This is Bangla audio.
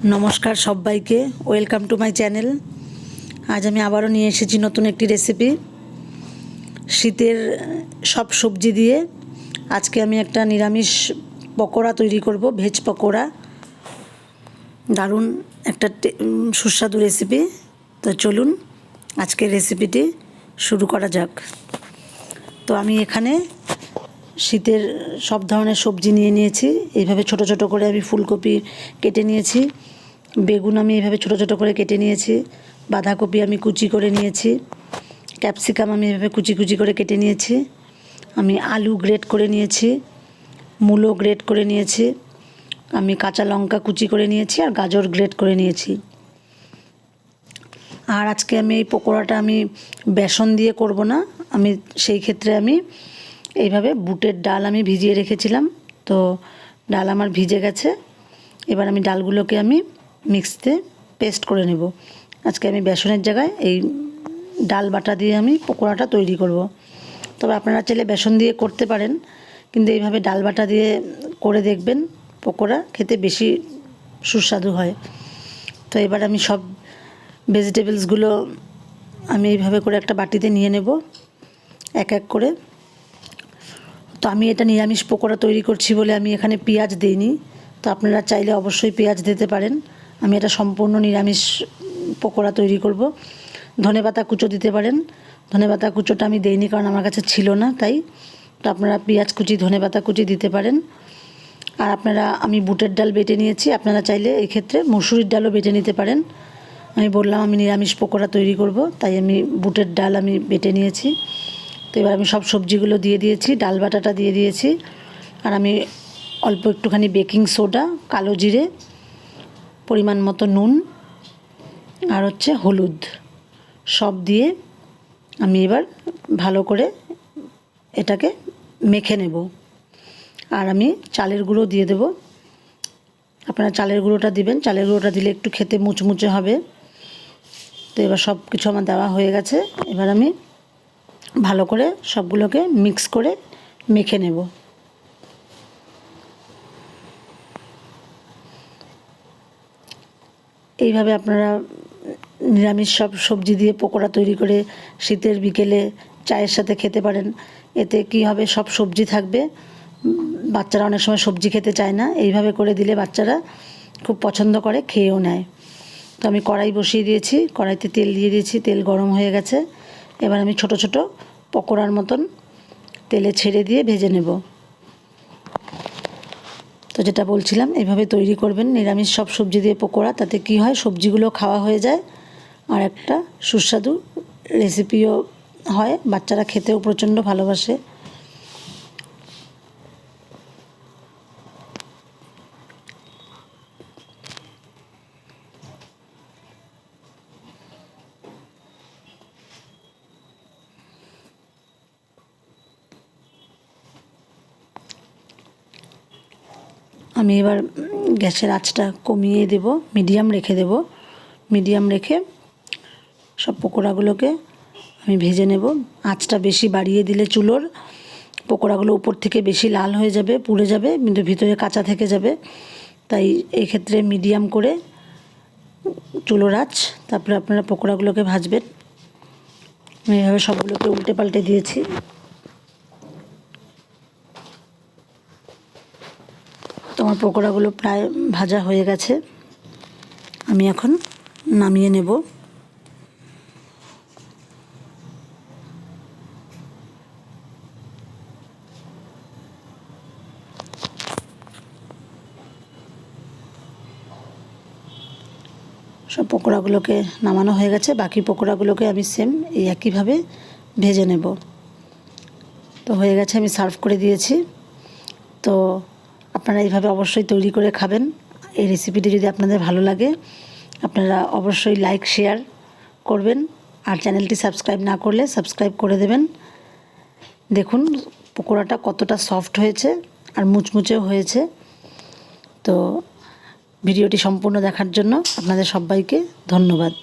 नमस्कार सबाइके वेलकाम टू माई चैनल। आज আমি আবারও নিয়ে এসেছি নতুন একটি রেসিপি শীতের সব সবজি দিয়ে। আজকে আমি একটা নিরামিষ পকোড়া তৈরি করব, ভেজ পকোড়া। দারুণ একটা সুস্বাদু রেসিপি। তো চলুন আজকের রেসিপিটি শুরু করা যাক। তো আমি এখানে শীতের সব ধরনের সবজি নিয়ে নিয়েছি। এইভাবে ছোট ছোট করে আমি ফুলকপি কেটে নিয়েছি, বেগুন আমি এইভাবে ছোট ছোট করে কেটে নিয়েছি, বাঁধাকপি আমি কুচি করে নিয়েছি, ক্যাপসিকাম আমি এইভাবে কুচি কুচি করে কেটে নিয়েছি, আমি আলু গ্রেট করে নিয়েছি, মূলো গ্রেট করে নিয়েছি, আমি কাঁচা লঙ্কা কুচি করে নিয়েছি আর গাজর গ্রেট করে নিয়েছি। আর আজকে আমি এই পকোড়াটা আমি বেসন দিয়ে করব না, আমি সেই ক্ষেত্রে আমি এইভাবে বুটের ডাল আমি ভিজিয়ে রেখেছিলাম। তো ডাল আমার ভিজে গেছে। এবার আমি ডালগুলোকে আমি মিক্সিতে পেস্ট করে নেব। আজকে আমি বেসনের জায়গায় এই ডাল বাটা দিয়ে আমি পকোড়াটা তৈরি করব। তবে আপনারা চাইলে বেসন দিয়ে করতে পারেন, কিন্তু এইভাবে ডাল বাটা দিয়ে করে দেখবেন, পকোড়া খেতে বেশি সুস্বাদু হয়। তো এবার আমি সব ভেজিটেবলসগুলো আমি এইভাবে করে একটা বাটিতে নিয়ে নেব এক এক করে। তো আমি এটা নিরামিষ পকোড়া তৈরি করছি বলে আমি এখানে পেঁয়াজ দিইনি। তো আপনারা চাইলে অবশ্যই পেঁয়াজ দিতে পারেন। আমি এটা সম্পূর্ণ নিরামিষ পকোড়া তৈরি করব। ধনেপাতা কুচো দিতে পারেন। ধনেপাতা কুচোটা আমি দেইনি কারণ আমার কাছে ছিল না, তাই। তো আপনারা পেঁয়াজ কুচি, ধনেপাতা কুচি দিতে পারেন। আর আপনারা, আমি বুটের ডাল বেটে নিয়েছি, আপনারা চাইলে এই ক্ষেত্রে মসুরির ডালও বেটে নিতে পারেন। আমি বললাম আমি নিরামিষ পকোড়া তৈরি করব, তাই আমি বুটের ডাল আমি বেটে নিয়েছি। তো এবার আমি সব সবজিগুলো দিয়ে দিয়েছি, ডাল বাটাটা দিয়ে দিয়েছি, আর আমি অল্প একটুখানি বেকিং সোডা, কালো জিরে, পরিমাণ মতো নুন আর হচ্ছে হলুদ সব দিয়ে আমি এবার ভালো করে এটাকে মেখে নেব। আর আমি চালের গুঁড়ো দিয়ে দেব। আপনারা চালের গুঁড়োটা দিবেন, চালের গুঁড়োটা দিলে একটু খেতে মুচমুচে হবে। তো এবার সব কিছু আমার দেওয়া হয়ে গেছে। এবার আমি ভালো করে সবগুলোকে মিক্স করে মেখে নেব। এইভাবে আপনারা নিরামিষ সব সবজি দিয়ে পকোড়া তৈরি করে শীতের বিকেলে চায়ের সাথে খেতে পারেন। এতে কি হবে, সব সবজি থাকবে। বাচ্চারা অনেক সময় সবজি খেতে চায় না, এইভাবে করে দিলে বাচ্চারা খুব পছন্দ করে, খেয়েও নেয়। তো আমি কড়াই বসিয়ে দিয়েছি, কড়াইতে তেল দিয়ে দিয়েছি, তেল গরম হয়ে গেছে। এবার আমি ছোট ছোট পকোড়ার মতন তেলে ছেড়ে দিয়ে ভেজে নেব। তো যেটা বলছিলাম, এইভাবে তৈরি করবেন নিরামিষ সব সবজি দিয়ে পকোড়া। তাতে কি হয়, সবজিগুলো খাওয়া হয়ে যায় আর একটা সুস্বাদু রেসিপিও হয়। বাচ্চারা খেতেও প্রচণ্ড ভালোবাসে। আমি এবার গ্যাসের আঁচটা কমিয়ে দেব, মিডিয়াম রেখে দেব। মিডিয়াম রেখে সব পকোড়াগুলোকে আমি ভেজে নেব। আঁচটা বেশি বাড়িয়ে দিলে চুলোর পকোড়াগুলো উপর থেকে বেশি লাল হয়ে যাবে, পুড়ে যাবে, কিন্তু ভিতরে কাঁচা থেকে যাবে। তাই এই ক্ষেত্রে মিডিয়াম করে চুলোর আঁচ, তারপরে আপনারা পকোড়াগুলোকে ভাজবেন। আমি এইভাবে সবগুলোকে উল্টে পাল্টে দিয়েছি। তো আমার পকোড়াগুলো প্রায় ভাজা হয়ে গেছে, আমি এখন নামিয়ে নেব। সব পকোড়াগুলোকে নামানো হয়ে গেছে, বাকি পকোড়াগুলোকে আমি সেম এই একইভাবে ভেজে নেব। তো হয়ে গেছে, আমি সার্ভ করে দিয়েছি। তো আপনারা এইভাবে অবশ্যই তৈরি করে খাবেন। এই রেসিপিটি যদি আপনাদের ভালো লাগে, আপনারা অবশ্যই লাইক শেয়ার করবেন। আর চ্যানেলটি সাবস্ক্রাইব না করলে সাবস্ক্রাইব করে দেবেন। দেখুন পকোড়াটা কতটা সফট হয়েছে আর মুচমুচেও হয়েছে। তো ভিডিওটি সম্পূর্ণ দেখার জন্য আপনাদের সবাইকে ধন্যবাদ।